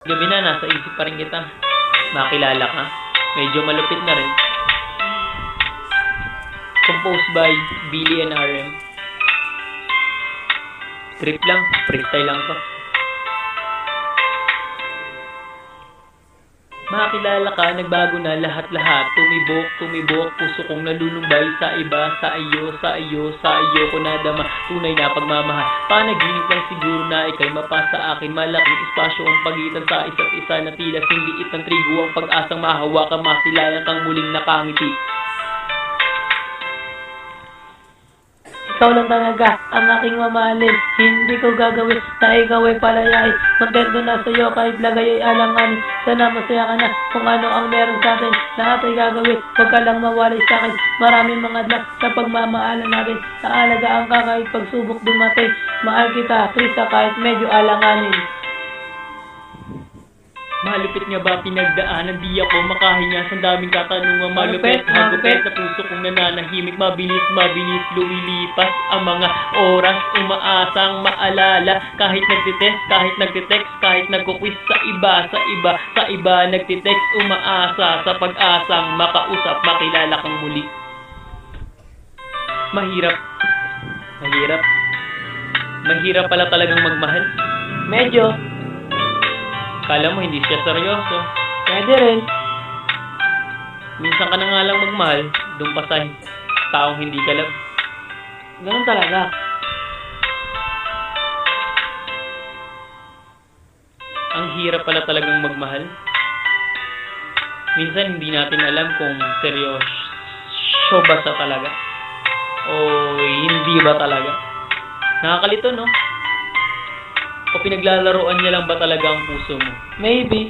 Gabi na, nasa isip pa rin kita. Makilala ka? Medyo malupit na rin. Composed by Billy and RM. Trip lang, freestyle lang to. Makilala ka, nagbago na lahat-lahat. Tumibok, puso kong nalulumbay sa iba, sa iyo ko nadama. Tunay na pagmamahal, panaginip lang siguro na ikay mapasa akin. Malaking espasyo ang pagitan sa isa't isa na tila sinliit ng trigo. Ang pag-asang mahawakan, masilayan kang muling nakangiti. Ikaw lang talaga ang aking mamahalin. Hindi ko gagawin na ikaw ay palayain. Kontento na sa'yo kahit lagay ay alanganin. Sana masaya ka na kung ano ang meron sa atin. Lahat ay gagawin, huwag ka lang mawalay sa akin. Maraming mga adlang sa pagmamahalan natin. Naalagaan ka kahit pagsubok dumating. Mahal kita, Krista, kahit medyo alanganin. Malupit nga ba pinagdaanan? Di ako makahinga sa daming katanungan. Malupit, hagupit na puso kong nananahimik. Mabilis, lumilipas ang mga oras. Umaasang maalala. Kahit nagtitext, kahit nagkukwis sa iba nagtitext. Umaasa sa pag-asang makausap, makilala kang muli. Mahirap pala talagang magmahal. Medyo. Kala mo hindi siya seryoso. Pwede rin. Minsan ka na nga lang magmahal, doon pa sa taong hindi ka love. Ganun talaga. Ang hirap pala talagang magmahal. Minsan hindi natin alam kung seryoso ba sa talaga o hindi ba talaga. Nakakalito, no? O pinaglalaroan niya lang ba talaga ang puso mo? Maybe.